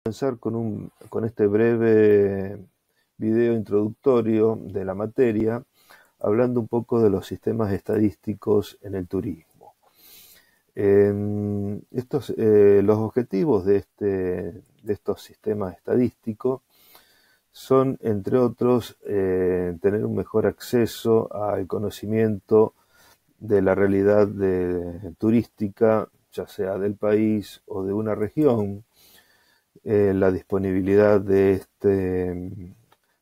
Comenzar con este breve video introductorio de la materia, hablando un poco de los sistemas estadísticos en el turismo. Los objetivos de estos sistemas estadísticos son, entre otros, tener un mejor acceso al conocimiento de la realidad turística, ya sea del país o de una región, la disponibilidad de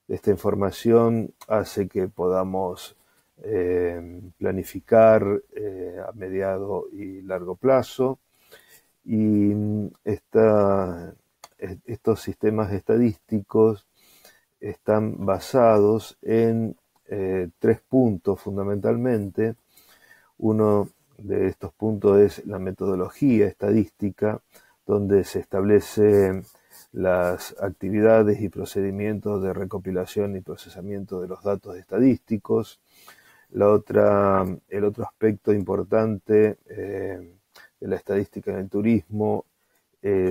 esta información hace que podamos planificar a mediado y largo plazo, y estos sistemas estadísticos están basados en 3 puntos fundamentalmente. Uno de estos puntos es la metodología estadística, donde se establecen las actividades y procedimientos de recopilación y procesamiento de los datos estadísticos. El otro aspecto importante de la estadística en el turismo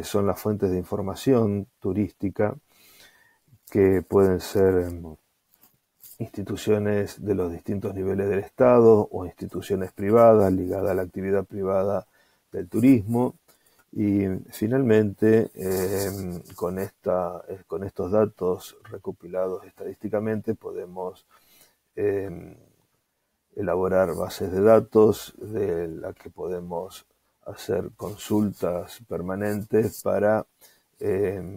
son las fuentes de información turística, que pueden ser instituciones de los distintos niveles del Estado o instituciones privadas ligadas a la actividad privada del turismo. Y finalmente, con estos datos recopilados estadísticamente, podemos elaborar bases de datos de las que podemos hacer consultas permanentes para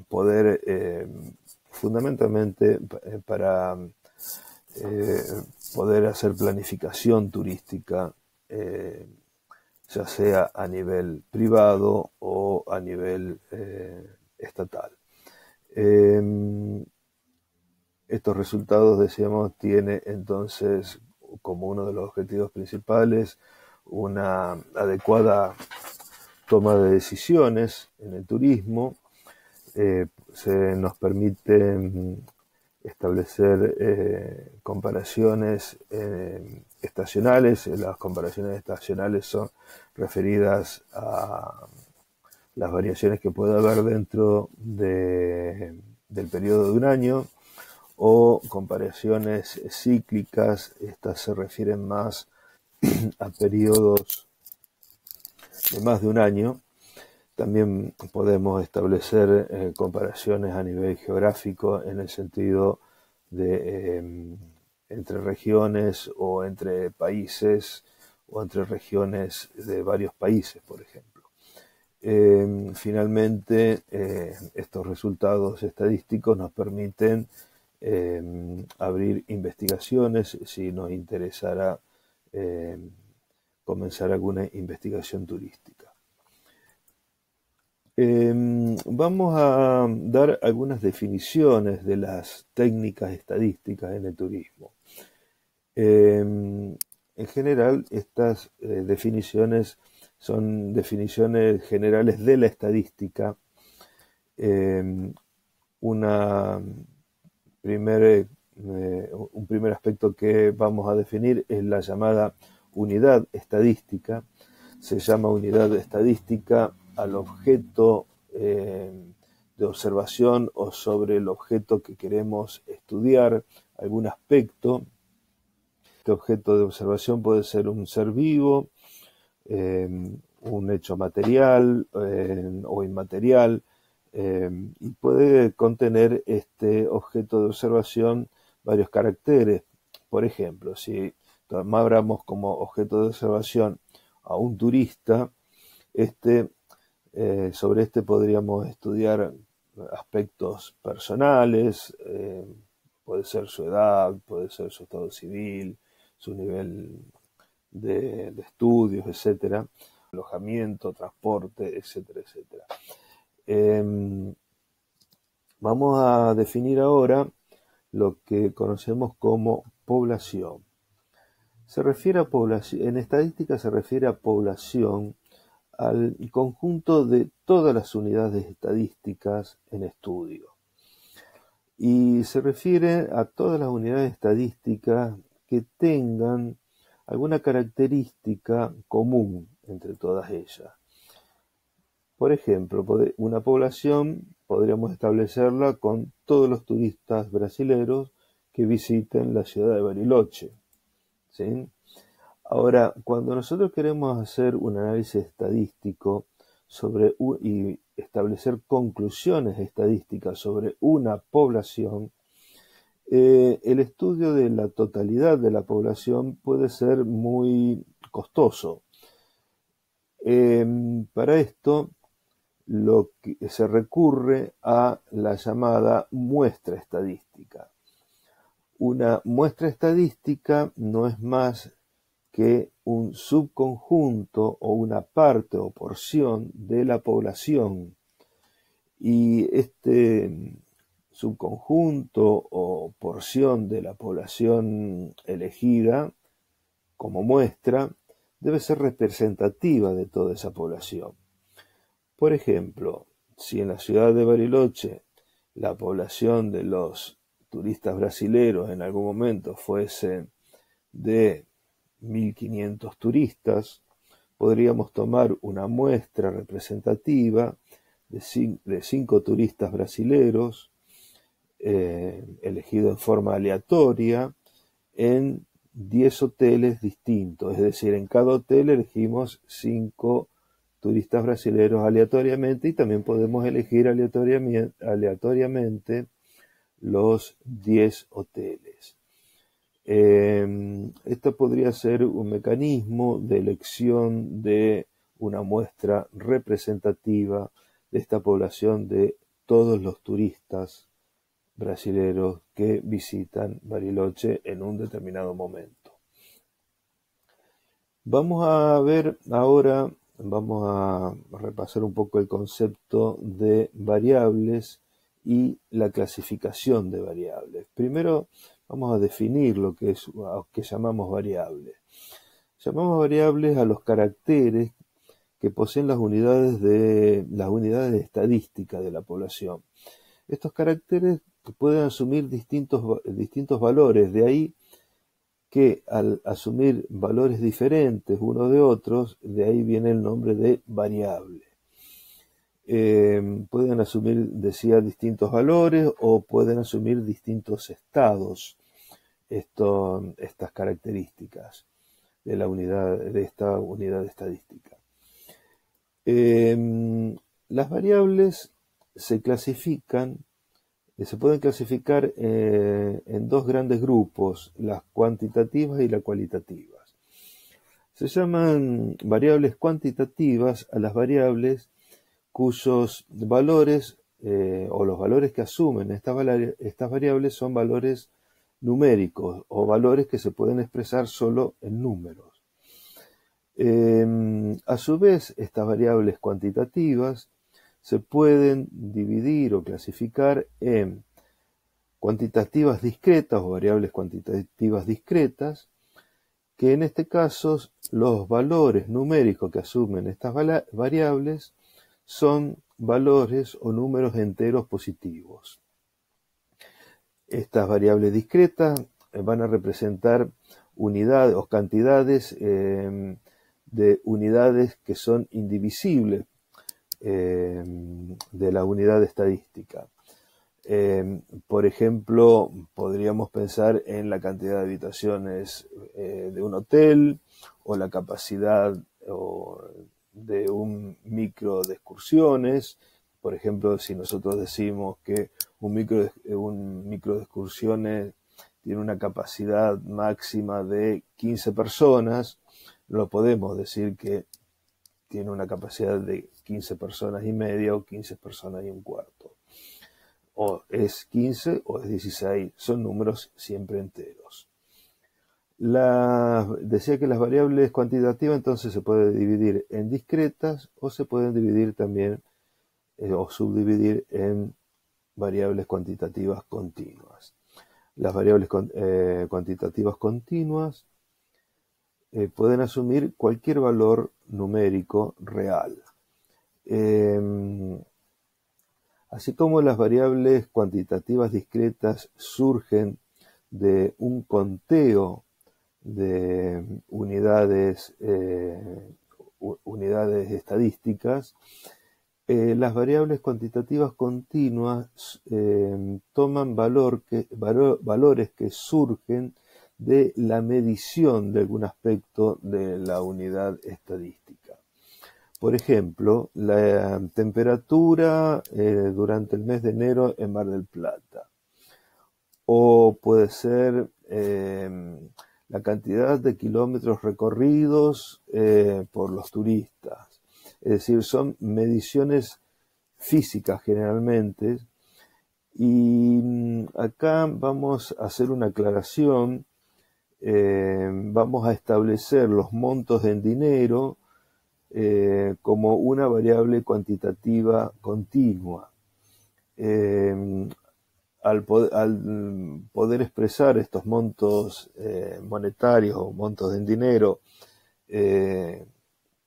poder, fundamentalmente, para poder hacer planificación turística, ya sea a nivel privado o a nivel estatal. Estos resultados, decíamos, tiene entonces como uno de los objetivos principales una adecuada toma de decisiones en el turismo. Se nos permite establecer comparaciones estacionales. Las comparaciones estacionales son referidas a las variaciones que puede haber dentro del periodo de un año, o comparaciones cíclicas. Estas se refieren más a periodos de más de un año. También podemos establecer comparaciones a nivel geográfico, en el sentido de entre regiones o entre países o entre regiones de varios países, por ejemplo. Finalmente, estos resultados estadísticos nos permiten abrir investigaciones si nos interesará comenzar alguna investigación turística. Vamos a dar algunas definiciones de las técnicas estadísticas en el turismo. En general, estas definiciones son definiciones generales de la estadística. Un primer aspecto que vamos a definir es la llamada unidad estadística. Se llama unidad estadística al objeto de observación o sobre el objeto que queremos estudiar, algún aspecto. Este objeto de observación puede ser un ser vivo, un hecho material o inmaterial, y puede contener este objeto de observación varios caracteres. Por ejemplo, si tomáramos como objeto de observación a un turista, sobre este podríamos estudiar aspectos personales, puede ser su edad, puede ser su estado civil, su nivel de estudios, etcétera, alojamiento, transporte, etcétera, etcétera. Vamos a definir ahora lo que conocemos como población. Se refiere a población, en estadística se refiere a población al conjunto de todas las unidades estadísticas en estudio. Y se refiere a todas las unidades estadísticas que tengan alguna característica común entre todas ellas. Por ejemplo, una población podríamos establecerla con todos los turistas brasileros que visiten la ciudad de Bariloche, ¿sí? Ahora, cuando nosotros queremos hacer un análisis estadístico y establecer conclusiones estadísticas sobre una población, el estudio de la totalidad de la población puede ser muy costoso. Para esto, lo que se recurre a la llamada muestra estadística. Una muestra estadística no es más que un subconjunto o una parte o porción de la población. Y este subconjunto o porción de la población elegida como muestra debe ser representativa de toda esa población. Por ejemplo, si en la ciudad de Bariloche la población de los turistas brasileros en algún momento fuese de 1.500 turistas, podríamos tomar una muestra representativa de 5 turistas brasileros elegidos en forma aleatoria en 10 hoteles distintos. Es decir, en cada hotel elegimos 5 turistas brasileros aleatoriamente y también podemos elegir aleatoriamente los 10 hoteles. Esto podría ser un mecanismo de elección de una muestra representativa de esta población de todos los turistas brasileros que visitan Bariloche en un determinado momento. Vamos a ver ahora, vamos a repasar un poco el concepto de variables y la clasificación de variables. Primero vamos a definir lo que llamamos variables. Llamamos variables a los caracteres que poseen las unidades de estadística de la población. Estos caracteres pueden asumir distintos valores, de ahí que al asumir valores diferentes unos de otros, de ahí viene el nombre de variable. Pueden asumir, decía, distintos valores o pueden asumir distintos estados estas características de esta unidad estadística. Las variables se pueden clasificar en dos grandes grupos, las cuantitativas y las cualitativas. Se llaman variables cuantitativas a las variables cuyos valores o los valores que asumen estas variables son valores numéricos o valores que se pueden expresar solo en números. A su vez, estas variables cuantitativas se pueden dividir o clasificar en cuantitativas discretas o variables cuantitativas discretas, que en este caso los valores numéricos que asumen estas variables son valores o números enteros positivos. Estas variables discretas van a representar unidades o cantidades de unidades que son indivisibles de la unidad estadística. Por ejemplo, podríamos pensar en la cantidad de habitaciones de un hotel o la capacidad de un micro de excursiones. Por ejemplo, si nosotros decimos que un micro de excursiones tiene una capacidad máxima de 15 personas, no podemos decir que tiene una capacidad de 15 personas y media o 15 personas y un cuarto. O es 15 o es 16, son números siempre enteros. Decía que las variables cuantitativas entonces se pueden dividir en discretas o se pueden dividir también o subdividir en variables cuantitativas continuas. Las variables cuantitativas continuas pueden asumir cualquier valor numérico real. Así como las variables cuantitativas discretas surgen de un conteo de unidades estadísticas, Las variables cuantitativas continuas toman valores que surgen de la medición de algún aspecto de la unidad estadística. Por ejemplo, la temperatura durante el mes de enero en Mar del Plata. O puede ser la cantidad de kilómetros recorridos por los turistas. Es decir, son mediciones físicas generalmente. Y acá vamos a hacer una aclaración. Vamos a establecer los montos en dinero como una variable cuantitativa continua. Al poder expresar estos montos monetarios o montos en dinero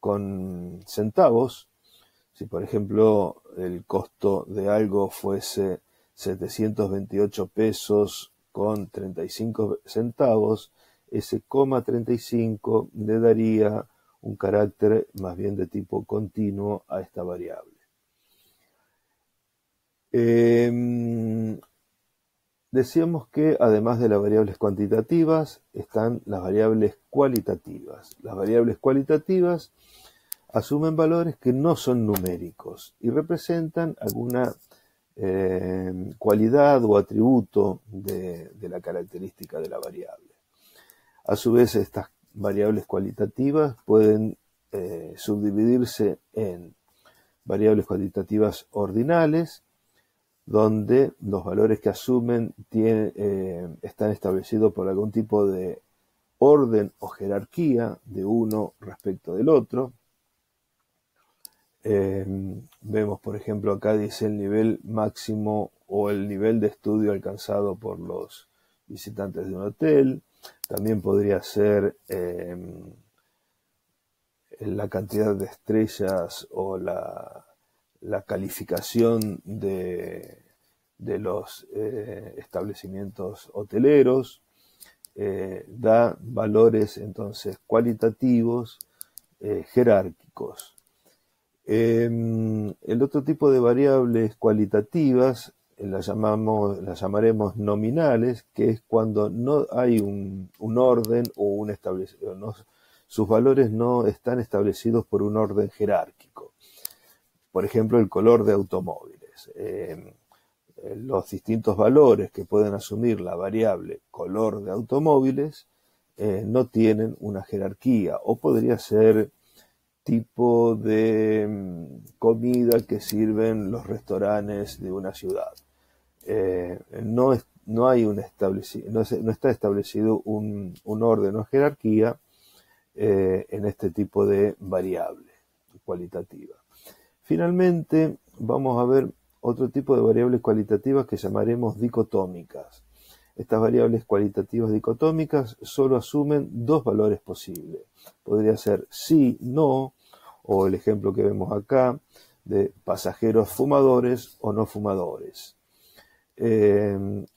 con centavos, si por ejemplo el costo de algo fuese 728 pesos con 35 centavos, ese coma 35 le daría un carácter más bien de tipo continuo a esta variable. Decíamos que además de las variables cuantitativas están las variables cualitativas. Las variables cualitativas asumen valores que no son numéricos y representan alguna cualidad o atributo de la característica de la variable. A su vez, estas variables cualitativas pueden subdividirse en variables cuantitativas ordinales, donde los valores que asumen están establecidos por algún tipo de orden o jerarquía de uno respecto del otro. Vemos, por ejemplo, acá dice el nivel máximo o el nivel de estudio alcanzado por los visitantes de un hotel. También podría ser la cantidad de estrellas o la calificación de los establecimientos hoteleros. Da valores entonces cualitativos jerárquicos. El otro tipo de variables cualitativas las llamaremos nominales, que es cuando no hay un orden o un establecimiento, sus valores no están establecidos por un orden jerárquico. Por ejemplo, el color de automóviles. Los distintos valores que pueden asumir la variable color de automóviles no tienen una jerarquía, o podría ser tipo de comida que sirven los restaurantes de una ciudad. No está establecido un orden o jerarquía en este tipo de variable cualitativa. Finalmente, vamos a ver otro tipo de variables cualitativas que llamaremos dicotómicas. Estas variables cualitativas dicotómicas solo asumen dos valores posibles. Podría ser sí, no, o el ejemplo que vemos acá de pasajeros fumadores o no fumadores.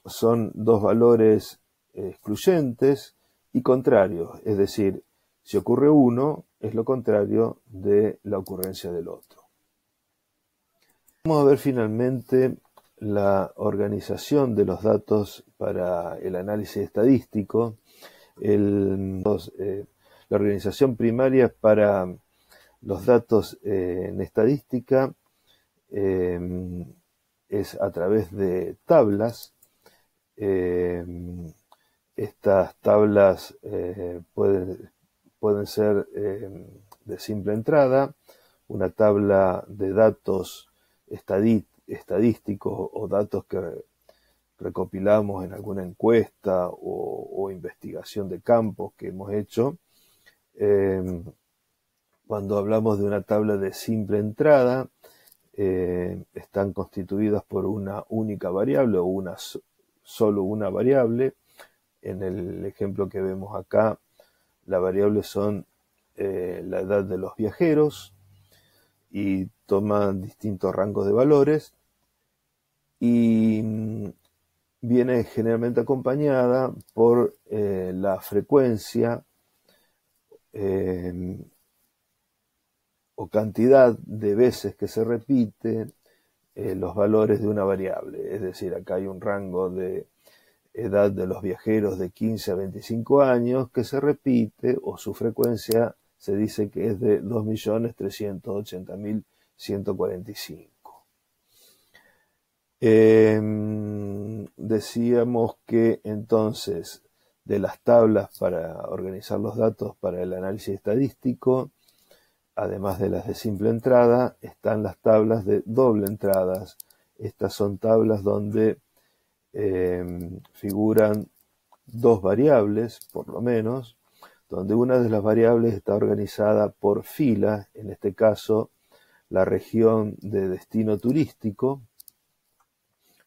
Son dos valores excluyentes y contrarios, es decir, si ocurre uno, es lo contrario de la ocurrencia del otro. Vamos a ver finalmente la organización de los datos para el análisis estadístico. La organización primaria para los datos en estadística es a través de tablas. Estas tablas pueden ser de simple entrada, una tabla de datos estadísticos o datos que recopilamos en alguna encuesta o investigación de campos que hemos hecho. Cuando hablamos de una tabla de simple entrada, están constituidas por una única variable o solo una variable. En el ejemplo que vemos acá, las variables son la edad de los viajeros y toman distintos rangos de valores, y viene generalmente acompañada por la frecuencia o cantidad de veces que se repite los valores de una variable. Es decir, acá hay un rango de edad de los viajeros de 15 a 25 años que se repite, o su frecuencia se dice que es de 2.380.145. Decíamos que entonces de las tablas para organizar los datos para el análisis estadístico, además de las de simple entrada, están las tablas de doble entradas. Estas son tablas donde figuran dos variables, por lo menos, donde una de las variables está organizada por filas, en este caso la región de destino turístico.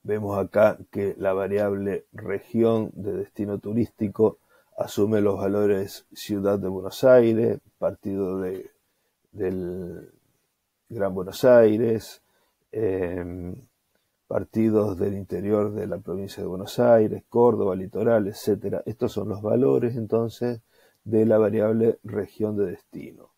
Vemos acá que la variable región de destino turístico asume los valores Ciudad de Buenos Aires, partido del Gran Buenos Aires, partidos del interior de la provincia de Buenos Aires, Córdoba, Litoral, etc. Estos son los valores entonces de la variable región de destino.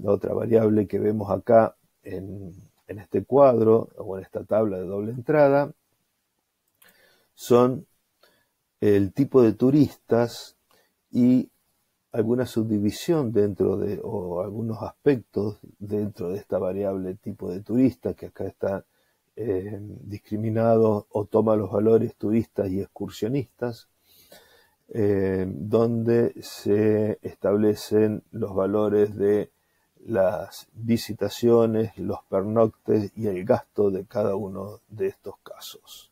La otra variable que vemos acá en este cuadro o en esta tabla de doble entrada son el tipo de turistas y alguna subdivisión dentro de, o algunos aspectos dentro de esta variable tipo de turista, que acá está discriminado o toma los valores turistas y excursionistas, donde se establecen los valores de las visitaciones, los pernoctes y el gasto de cada uno de estos casos.